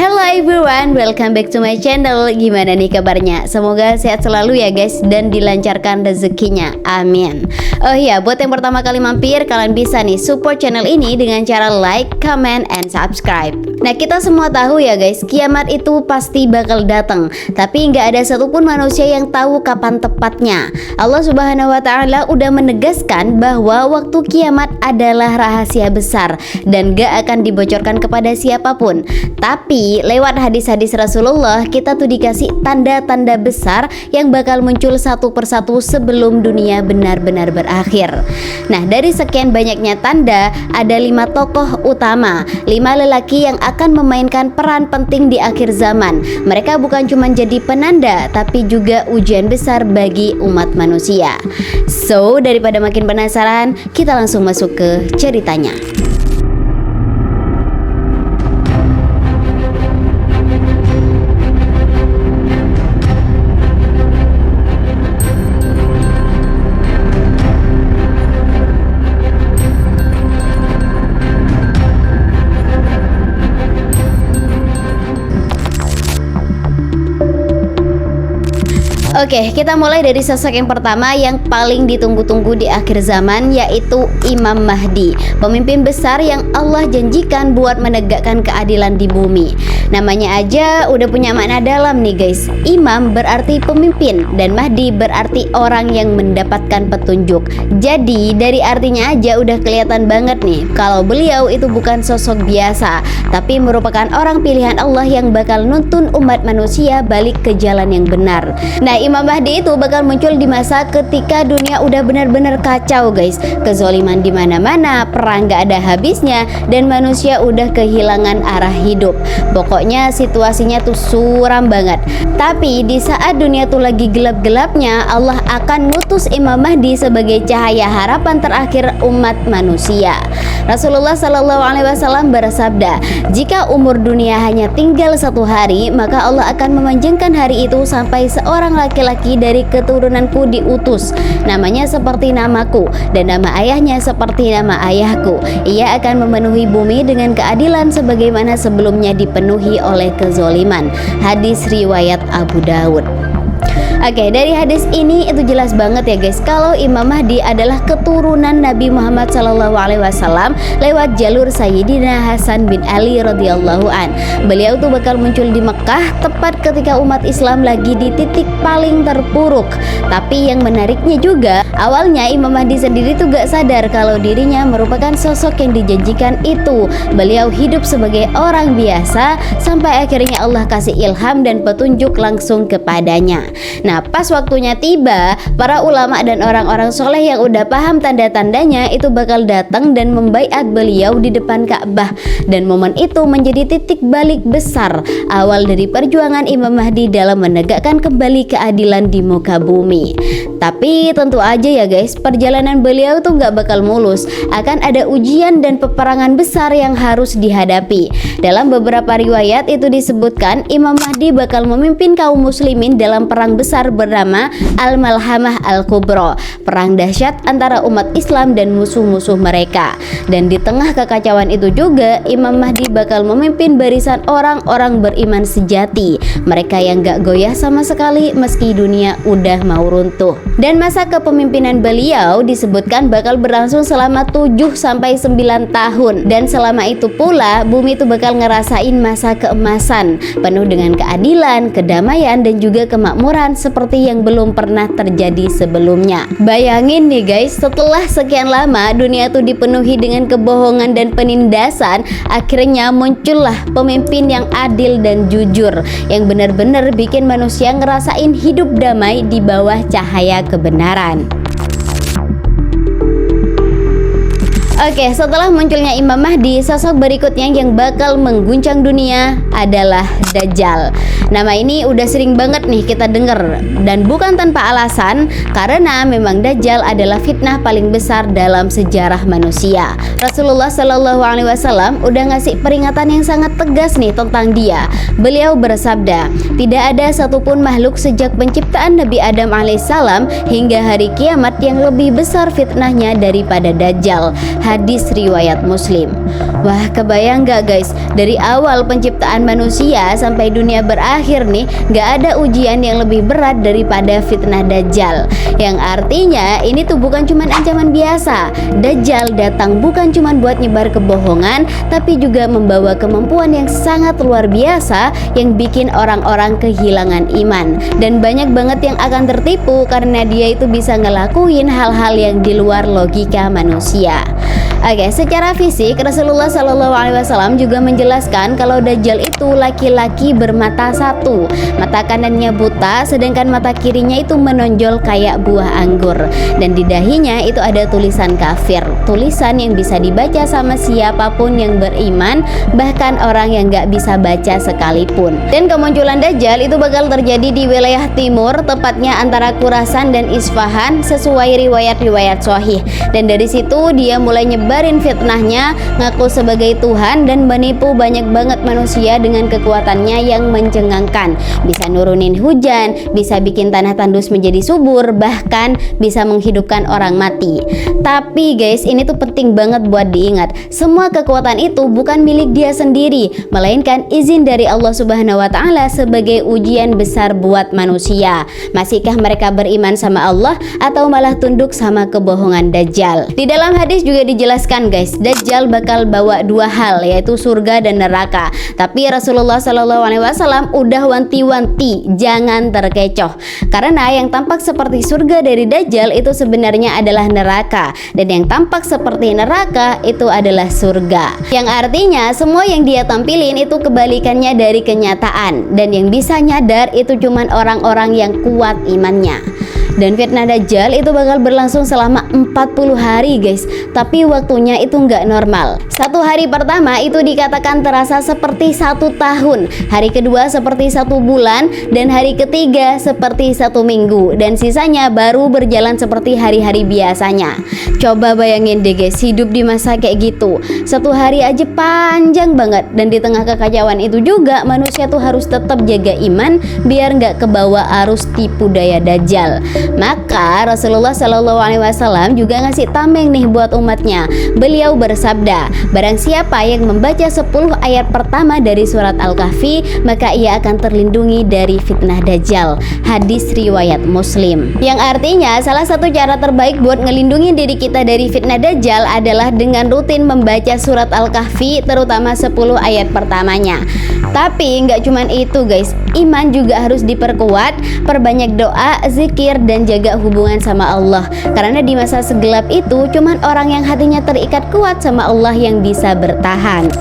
Hello everyone, welcome back to my channel. Gimana nih kabarnya? Semoga sehat selalu ya guys, dan dilancarkan rezekinya, amin. Oh iya, buat yang pertama kali mampir, kalian bisa nih support channel ini dengan cara like, comment, and subscribe. Nah, kita semua tahu ya guys, kiamat itu pasti bakal datang, tapi nggak ada satupun manusia yang tahu kapan tepatnya. Allah Subhanahu wa Ta'ala udah menegaskan bahwa waktu kiamat adalah rahasia besar dan gak akan dibocorkan kepada siapapun. Tapi lewat hadis-hadis Rasulullah, kita tuh dikasih tanda-tanda besar yang bakal muncul satu persatu sebelum dunia benar-benar berakhir. Nah, dari sekian banyaknya tanda, ada 5 tokoh utama, 5 lelaki yang akan memainkan peran penting di akhir zaman. Mereka bukan cuma jadi penanda, tapi juga ujian besar bagi umat manusia. So, daripada makin penasaran, kita langsung masuk ke ceritanya. Oke, kita mulai dari sosok yang pertama yang paling ditunggu-tunggu di akhir zaman, yaitu Imam Mahdi, pemimpin besar yang Allah janjikan buat menegakkan keadilan di bumi. Namanya aja udah punya makna dalam nih guys. Imam berarti pemimpin dan Mahdi berarti orang yang mendapatkan petunjuk. Jadi dari artinya aja udah kelihatan banget nih kalau beliau itu bukan sosok biasa, tapi merupakan orang pilihan Allah yang bakal nuntun umat manusia balik ke jalan yang benar. Nah, Imam Mahdi itu bakal muncul di masa ketika dunia udah benar-benar kacau guys. Kezoliman di mana-mana, perang gak ada habisnya, dan manusia udah kehilangan arah hidup. Pokoknya situasinya tuh suram banget. Tapi di saat dunia tuh lagi gelap-gelapnya, Allah akan ngutus Imam Mahdi sebagai cahaya harapan terakhir umat manusia. Rasulullah Shallallahu Alaihi Wasallam bersabda, jika umur dunia hanya tinggal 1 hari, maka Allah akan memanjangkan hari itu sampai seorang laki-laki dari keturunanku diutus. Namanya seperti namaku dan nama ayahnya seperti nama ayahku. Ia akan memenuhi bumi dengan keadilan sebagaimana sebelumnya dipenuhi oleh kezoliman. Hadis riwayat Abu Daud. Oke, dari hadis ini itu jelas banget ya guys, kalau Imam Mahdi adalah keturunan Nabi Muhammad SAW lewat jalur Sayyidina Hasan bin Ali radhiyallahu an. Beliau tuh bakal muncul di Mekah tepat ketika umat Islam lagi di titik paling terpuruk. Tapi yang menariknya juga, awalnya Imam Mahdi sendiri tuh gak sadar kalau dirinya merupakan sosok yang dijanjikan itu. Beliau hidup sebagai orang biasa sampai akhirnya Allah kasih ilham dan petunjuk langsung kepadanya. Nah, pas waktunya tiba, para ulama dan orang-orang soleh yang udah paham tanda-tandanya itu bakal datang dan membaiat beliau di depan Ka'bah. Dan momen itu menjadi titik balik besar awal dari perjuangan Imam Mahdi dalam menegakkan kembali keadilan di muka bumi. Tapi tentu aja ya guys, perjalanan beliau tuh gak bakal mulus. Akan ada ujian dan peperangan besar yang harus dihadapi. Dalam beberapa riwayat itu disebutkan Imam Mahdi bakal memimpin kaum muslimin dalam perang besar bernama Al-Malhamah Al-Kubra, perang dahsyat antara umat Islam dan musuh-musuh mereka. Dan di tengah kekacauan itu juga, Imam Mahdi bakal memimpin barisan orang-orang beriman sejati, mereka yang gak goyah sama sekali meski dunia udah mau runtuh. Dan masa kepemimpinan beliau disebutkan bakal berlangsung selama 7-9 tahun. Dan selama itu pula bumi itu bakal ngerasain masa keemasan, penuh dengan keadilan, kedamaian, dan juga kemakmuran seperti yang belum pernah terjadi sebelumnya. Bayangin nih guys, setelah sekian lama dunia tuh dipenuhi dengan kebohongan dan penindasan, akhirnya muncullah pemimpin yang adil dan jujur, yang benar-benar bikin manusia ngerasain hidup damai di bawah cahaya kebenaran. Oke, setelah munculnya Imam Mahdi, sosok berikutnya yang bakal mengguncang dunia adalah Dajjal. Nama ini udah sering banget nih kita denger, dan bukan tanpa alasan, karena memang Dajjal adalah fitnah paling besar dalam sejarah manusia. Rasulullah Shallallahu Alaihi Wasallam udah ngasih peringatan yang sangat tegas nih tentang dia. Beliau bersabda, tidak ada satupun makhluk sejak penciptaan Nabi Adam alaihissalam hingga hari kiamat yang lebih besar fitnahnya daripada Dajjal. hadis riwayat Muslim. Wah, kebayang gak guys, dari awal penciptaan manusia sampai dunia berakhir nih, gak ada ujian yang lebih berat daripada fitnah Dajjal. Yang artinya ini tuh bukan cuman ancaman biasa. Dajjal datang bukan cuman buat nyebar kebohongan, tapi juga membawa kemampuan yang sangat luar biasa yang bikin orang-orang kehilangan iman. Dan banyak banget yang akan tertipu karena dia itu bisa ngelakuin hal-hal yang di luar logika manusia. Oke, secara fisik Rasulullah SAW juga menjelaskan kalau Dajjal itu laki-laki bermata satu, mata kanannya buta, sedangkan mata kirinya itu menonjol kayak buah anggur, dan di dahinya itu ada tulisan kafir, tulisan yang bisa dibaca sama siapapun yang beriman, bahkan orang yang gak bisa baca sekalipun. Dan kemunculan Dajjal itu bakal terjadi di wilayah timur, tepatnya antara Khurasan dan Isfahan sesuai riwayat-riwayat sahih. Dan dari situ dia mulai nyebarin fitnahnya, ngaku sebagai Tuhan dan menipu banyak banget manusia dengan kekuatannya yang mencengangkan. Bisa nurunin hujan, bisa bikin tanah tandus menjadi subur, bahkan bisa menghidupkan orang mati. Tapi guys, ini tuh penting banget buat diingat. Semua kekuatan itu bukan milik dia sendiri, melainkan izin dari Allah Subhanahu wa Ta'ala sebagai ujian besar buat manusia. Masihkah mereka beriman sama Allah atau malah tunduk sama kebohongan Dajjal? Di dalam hadis juga dijelaskan guys, Dajjal bakal bawa dua hal, yaitu surga dan neraka. Tapi Rasulullah SAW udah wanti-wanti jangan terkecoh, karena yang tampak seperti surga dari Dajjal itu sebenarnya adalah neraka, dan yang tampak seperti neraka itu adalah surga. Yang artinya semua yang dia tampilin itu kebalikannya dari kenyataan, dan yang bisa nyadar itu cuman orang-orang yang kuat imannya. Dan fitnah Dajjal itu bakal berlangsung selama 40 hari guys, tapi waktunya itu nggak normal. Satu hari pertama itu dikatakan terasa seperti 1 tahun, hari kedua seperti 1 bulan, dan hari ketiga seperti 1 minggu, dan sisanya baru berjalan seperti hari-hari biasanya. Coba bayangin deh guys, hidup di masa kayak gitu, 1 hari aja panjang banget, dan di tengah kekacauan itu juga manusia tuh harus tetap jaga iman biar nggak kebawa arus tipu daya Dajjal. Maka Rasulullah SAW juga ngasih tameng nih buat umatnya. Beliau bersabda, barang siapa yang membaca 10 ayat pertama dari surat Al-Kahfi, maka ia akan terlindungi dari fitnah Dajjal. Hadis riwayat Muslim. Yang artinya salah satu cara terbaik buat ngelindungi diri kita dari fitnah Dajjal adalah dengan rutin membaca surat Al-Kahfi, terutama 10 ayat pertamanya. Tapi nggak cuman itu guys, iman juga harus diperkuat, perbanyak doa, zikir, dan jaga hubungan sama Allah. Karena di masa segelap itu cuman orang yang hatinya terikat kuat sama Allah yang bisa bertahan.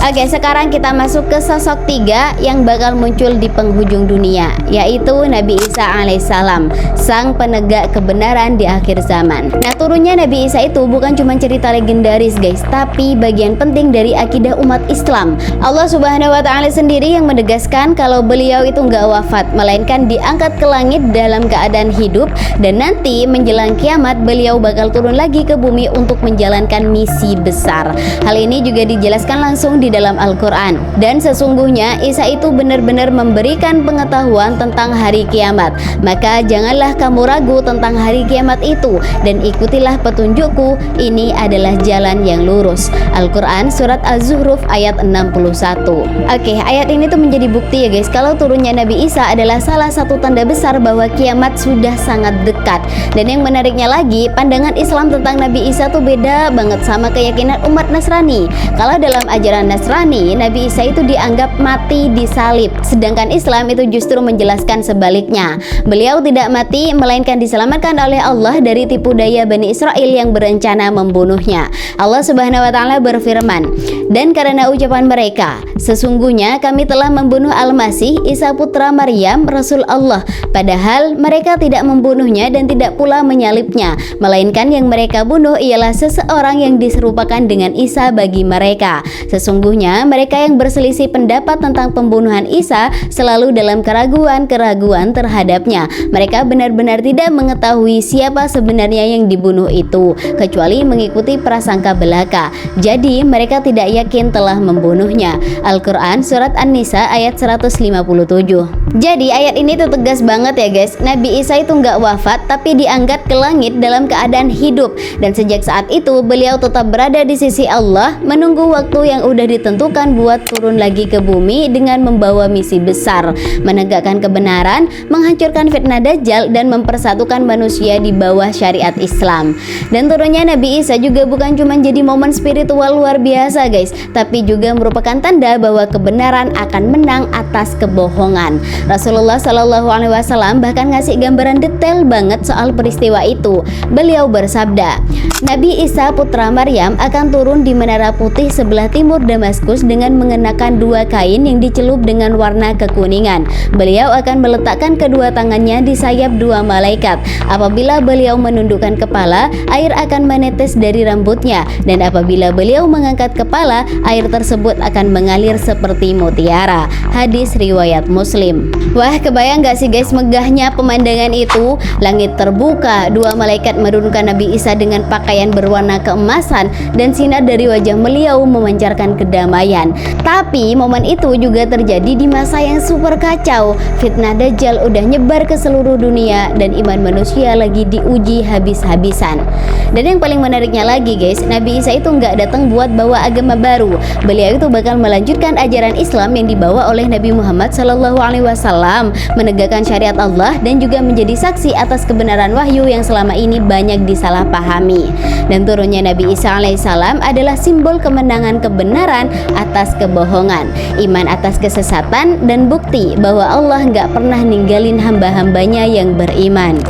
Oke, sekarang kita masuk ke sosok 3 yang bakal muncul di penghujung dunia, yaitu Nabi Isa alaihissalam, sang penegak kebenaran di akhir zaman. Nah, turunnya Nabi Isa itu bukan cuma cerita legendaris guys, tapi bagian penting dari akidah umat Islam. Allah Subhanahu wa Ta'ala sendiri yang menegaskan kalau beliau itu nggak wafat, melainkan diangkat ke langit dalam keadaan hidup, dan nanti menjelang kiamat beliau bakal turun lagi ke bumi untuk menjalankan misi besar. Hal ini juga dijelaskan langsung di dalam Al-Quran. Dan sesungguhnya Isa itu benar-benar memberikan pengetahuan tentang hari kiamat. Maka janganlah kamu ragu tentang hari kiamat itu, dan ikutilah petunjukku, ini adalah jalan yang lurus. Al-Quran surat Az-Zuhruf ayat 61. Oke, ayat ini tuh menjadi bukti ya guys, kalau turunnya Nabi Isa adalah salah satu tanda besar bahwa kiamat sudah sangat dekat. Dan yang menariknya lagi, pandangan Islam tentang Nabi Isa tuh beda banget sama keyakinan umat Nasrani. Kalau dalam ajaran Nasrani, Nabi Isa itu dianggap mati disalib, sedangkan Islam itu justru menjelaskan sebaliknya. Beliau tidak mati, melainkan diselamatkan oleh Allah dari tipu daya Bani Israel yang berencana membunuhnya. Allah Subhanahu wa Ta'ala berfirman, dan karena ucapan mereka, sesungguhnya kami telah membunuh Al-Masih, Isa putra Maryam, Rasul Allah, padahal mereka tidak membunuhnya dan tidak pula menyalibnya, melainkan yang mereka bunuh ialah seseorang yang diserupakan dengan Isa bagi mereka. Sesungguhnya mereka yang berselisih pendapat tentang pembunuhan Isa selalu dalam keraguan-keraguan terhadapnya. Mereka benar-benar tidak mengetahui siapa sebenarnya yang dibunuh itu, kecuali mengikuti prasangka belaka. Jadi mereka tidak yakin telah membunuhnya. Al-Quran surat An-Nisa ayat 157. Jadi ayat ini tuh tegas banget ya guys. Nabi Isa itu nggak wafat tapi diangkat ke langit dalam keadaan hidup, dan sejak saat itu beliau tetap berada di sisi Allah menunggu waktu yang udah ditentukan buat turun lagi ke bumi dengan membawa misi besar, menegakkan kebenaran, menghancurkan fitnah Dajjal, dan mempersatukan manusia di bawah syariat Islam. Dan turunnya Nabi Isa juga bukan cuma jadi momen spiritual luar biasa guys, tapi juga merupakan tanda bahwa kebenaran akan menang atas kebohongan. Rasulullah Shallallahu Alaihi Wasallam bahkan ngasih gambaran detail banget soal peristiwa itu. Beliau bersabda, Nabi Isa putra Maryam akan turun di Menara Putih sebelah timur Damaskus dengan mengenakan 2 kain yang dicelup dengan warna kekuningan. Beliau akan meletakkan kedua tangannya di sayap 2 malaikat. Apabila beliau menundukkan kepala, air akan menetes dari rambutnya, dan apabila beliau mengangkat kepala, air tersebut akan mengalir seperti mutiara. Hadis riwayat Muslim. Wah, kebayang gak sih guys megahnya pemandangan itu? Langit terbuka, 2 malaikat menurunkan Nabi Isa dengan pakaian berwarna keemasan, dan sinar dari wajah beliau memancarkan kedamaian. Tapi momen itu juga terjadi di masa yang super kacau. Fitnah Dajjal udah nyebar ke seluruh dunia dan iman manusia lagi diuji habis-habisan. Dan yang paling menariknya lagi guys, Nabi Isa itu nggak datang buat bawa agama baru. Beliau itu bakal melanjutkan ajaran Islam yang dibawa oleh Nabi Muhammad Shallallahu Alaihi Wasallam, menegakkan syariat Allah dan juga menjadi saksi atas kebenaran wahyu yang selama ini banyak disalahpahami. Dan turunnya Nabi Isa alaihissalam adalah simbol kemenangan kebenaran atas kebohongan, iman atas kesesatan, dan bukti bahwa Allah nggak pernah ninggalin hamba-hambanya yang beriman.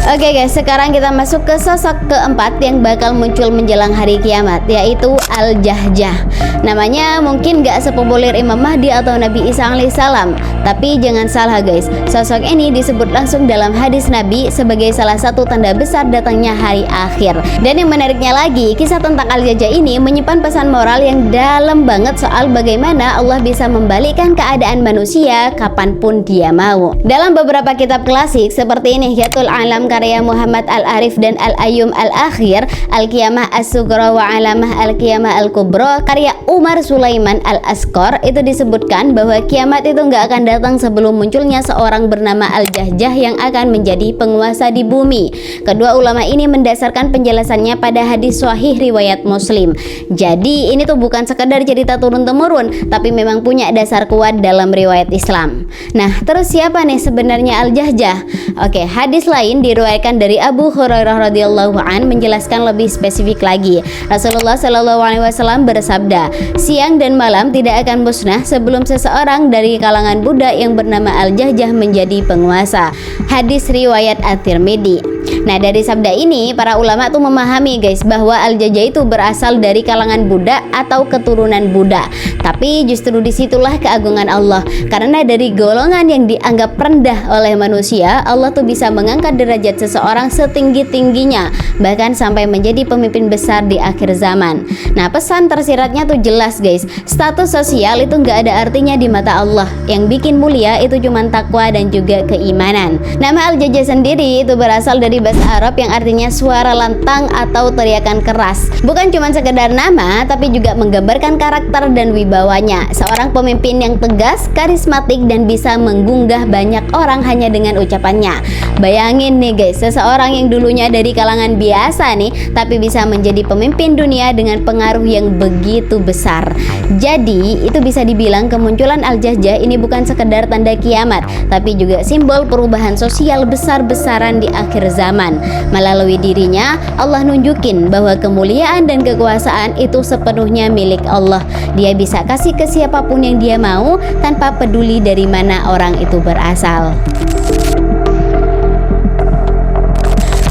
Oke guys, sekarang kita masuk ke sosok keempat yang bakal muncul menjelang hari kiamat, yaitu Al-Jahjah. Namanya mungkin gak sepopuler Imam Mahdi atau Nabi Isa alaihissalam, tapi jangan salah guys, sosok ini disebut langsung dalam hadis Nabi sebagai salah satu tanda besar datangnya hari akhir. Dan yang menariknya lagi, kisah tentang Al-Jahjah ini menyimpan pesan moral yang dalam banget soal bagaimana Allah bisa membalikkan keadaan manusia kapanpun dia mau. Dalam beberapa kitab klasik seperti Nihyatul Alam karya Muhammad Al-Arif dan Al-Ayyum Al-Akhir, Al-Qiyamah As-Sughra wa Alamah Al-Qiyamah Al-Kubra karya Umar Sulaiman Al-Asqar, itu disebutkan bahwa kiamat itu nggak akan datang sebelum munculnya seorang bernama Al-Jahjah yang akan menjadi penguasa di bumi. Kedua ulama ini mendasarkan penjelasannya pada hadis sahih riwayat Muslim. Jadi ini tuh bukan sekedar cerita turun-temurun, tapi memang punya dasar kuat dalam riwayat Islam. Nah, terus siapa nih sebenarnya Al-Jahjah? Oke, hadis lain diriwayatkan dari Abu Hurairah radhiyallahu an menjelaskan lebih spesifik lagi. Rasulullah Shallallahu Alaihi Wasallam bersabda, siang dan malam tidak akan musnah sebelum seseorang dari kalangan budak yang bernama Al-Jahjah menjadi penguasa. Hadis riwayat At-Tirmidzi. Nah, dari sabda ini para ulama tuh memahami guys bahwa Al-Jahjah itu berasal dari kalangan budak atau keturunan budak. Tapi justru disitulah keagungan Allah, karena dari golongan yang dianggap rendah oleh manusia, Allah tuh bisa mengangkat derajat seseorang setinggi-tingginya, bahkan sampai menjadi pemimpin besar di akhir zaman. Nah, pesan tersiratnya tuh jelas guys, status sosial itu nggak ada artinya di mata Allah. Yang bikin mulia itu cuma takwa dan juga keimanan. Nama Al-Jahjah sendiri itu berasal dari bahasa Arab yang artinya suara lantang atau teriakan keras. Bukan cuma sekedar nama, tapi juga menggambarkan karakter dan wibawanya. Seorang pemimpin yang tegas, karismatik, dan bisa menggugah banyak orang hanya dengan ucapannya. Bayangin nih guys, seseorang yang dulunya dari kalangan biasa nih, tapi bisa menjadi pemimpin dunia dengan pengaruh yang begitu besar. Jadi itu bisa dibilang kemunculan Al-Jahjah ini bukan sekedar tanda kiamat, tapi juga simbol perubahan sosial besar-besaran di akhir zaman. Melalui dirinya, Allah nunjukin bahwa kemuliaan dan kekuasaan itu sepenuhnya milik Allah. Dia bisa kasih ke siapapun yang dia mau tanpa peduli dari mana orang itu berasal.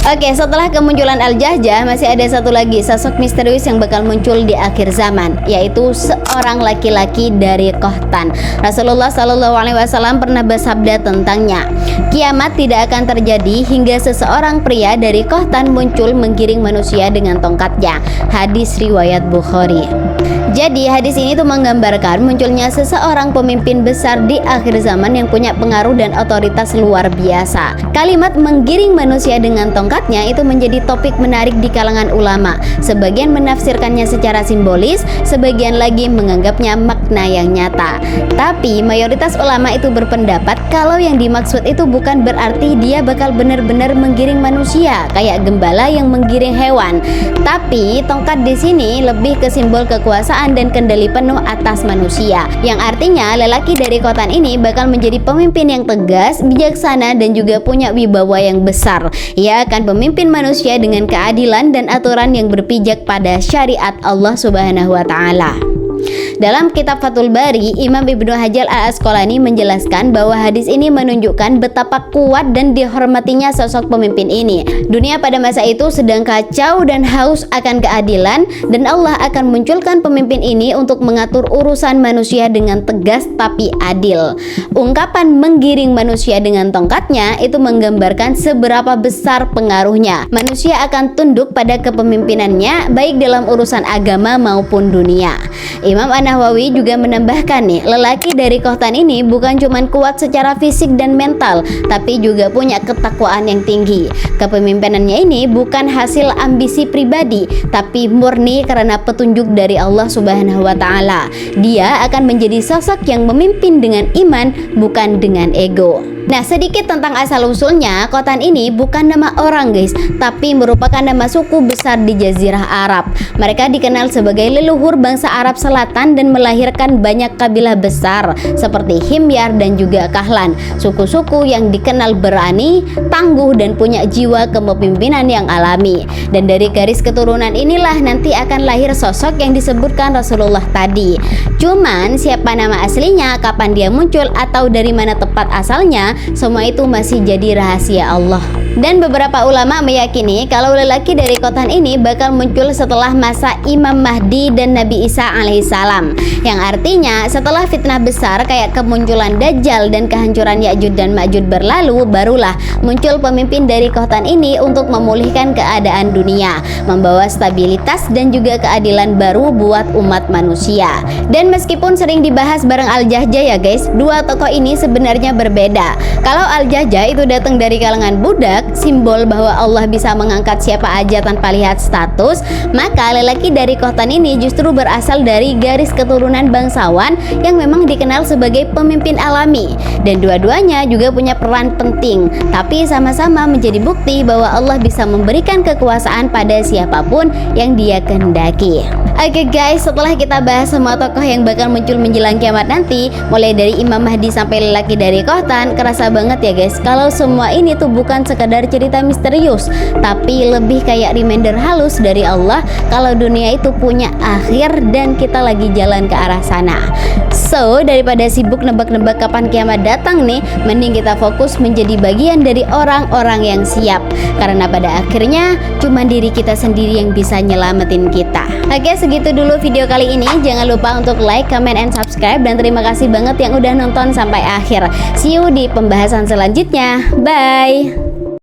Oke, setelah kemunculan Al-Jahjah, masih ada satu lagi sosok misterius yang bakal muncul di akhir zaman, yaitu seorang laki-laki dari Qahtan. Rasulullah Shallallahu Alaihi Wasallam pernah bersabda tentangnya, kiamat tidak akan terjadi hingga seseorang pria dari Qahtan muncul menggiring manusia dengan tongkatnya. Hadis riwayat Bukhari. Jadi hadis ini tuh menggambarkan munculnya seseorang pemimpin besar di akhir zaman yang punya pengaruh dan otoritas luar biasa. Kalimat menggiring manusia dengan tongkat tongkatnya itu menjadi topik menarik di kalangan ulama. Sebagian menafsirkannya secara simbolis, sebagian lagi menganggapnya makna yang nyata. Tapi mayoritas ulama itu berpendapat kalau yang dimaksud itu bukan berarti dia bakal benar-benar menggiring manusia kayak gembala yang menggiring hewan. Tapi tongkat di sini lebih ke simbol kekuasaan dan kendali penuh atas manusia, yang artinya lelaki dari Khotan ini bakal menjadi pemimpin yang tegas, bijaksana, dan juga punya wibawa yang besar. Ia akan memimpin manusia dengan keadilan dan aturan yang berpijak pada syariat Allah Subhanahu wa Ta'ala. Dalam kitab Fathul Bari, Imam Ibnu Hajar Al-Asqalani menjelaskan bahwa hadis ini menunjukkan betapa kuat dan dihormatinya sosok pemimpin ini. Dunia pada masa itu sedang kacau dan haus akan keadilan, dan Allah akan munculkan pemimpin ini untuk mengatur urusan manusia dengan tegas tapi adil. Ungkapan menggiring manusia dengan tongkatnya itu menggambarkan seberapa besar pengaruhnya. Manusia akan tunduk pada kepemimpinannya baik dalam urusan agama maupun dunia. Imam An-Nawawi juga menambahkan nih, lelaki dari Khotan ini bukan cuma kuat secara fisik dan mental, tapi juga punya ketakwaan yang tinggi. Kepemimpinannya ini bukan hasil ambisi pribadi, tapi murni karena petunjuk dari Allah Subhanahu wa Ta'ala. Dia akan menjadi sosok yang memimpin dengan iman, bukan dengan ego. Nah, sedikit tentang asal-usulnya, Khotan ini bukan nama orang guys, tapi merupakan nama suku besar di Jazirah Arab. Mereka dikenal sebagai leluhur bangsa Arab Selatan dan melahirkan banyak kabilah besar seperti Himyar dan juga Kahlan. Suku-suku yang dikenal berani, tangguh, dan punya jiwa kepemimpinan yang alami. Dan dari garis keturunan inilah nanti akan lahir sosok yang disebutkan Rasulullah tadi. Cuman siapa nama aslinya, kapan dia muncul, atau dari mana tepat asalnya, semua itu masih jadi rahasia Allah. Dan beberapa ulama meyakini kalau lelaki dari Khotan ini bakal muncul setelah masa Imam Mahdi dan Nabi Isa alaihissalam, yang artinya setelah fitnah besar kayak kemunculan Dajjal dan kehancuran Ya'juj dan Ma'juj berlalu, barulah muncul pemimpin dari Khotan ini untuk memulihkan keadaan dunia, membawa stabilitas dan juga keadilan baru buat umat manusia. Dan meskipun sering dibahas bareng Al-Jahjah ya guys, dua tokoh ini sebenarnya berbeda. Kalau Al-Jahjah itu datang dari kalangan budak, simbol bahwa Allah bisa mengangkat siapa aja tanpa lihat status, maka lelaki dari Khotan ini justru berasal dari garis keturunan bangsawan yang memang dikenal sebagai pemimpin alami. Dan dua-duanya juga punya peran penting, tapi sama-sama menjadi bukti bahwa Allah bisa memberikan kekuasaan pada siapapun yang dia kehendaki. Oke guys, setelah kita bahas semua tokoh yang bakal muncul menjelang kiamat nanti, mulai dari Imam Mahdi sampai lelaki dari Khotan, kerasa banget ya guys kalau semua ini tuh bukan sekadar cerita misterius, tapi lebih kayak reminder halus dari Allah kalau dunia itu punya akhir dan kita lagi jalan ke arah sana. So, daripada sibuk nebak-nebak kapan kiamat datang nih, mending kita fokus menjadi bagian dari orang-orang yang siap. Karena pada akhirnya cuma diri kita sendiri yang bisa nyelamatin kita. Oke, segitu dulu video kali ini. Jangan lupa untuk like, comment, and subscribe. Dan terima kasih banget yang udah nonton sampai akhir. See you di pembahasan selanjutnya. Bye!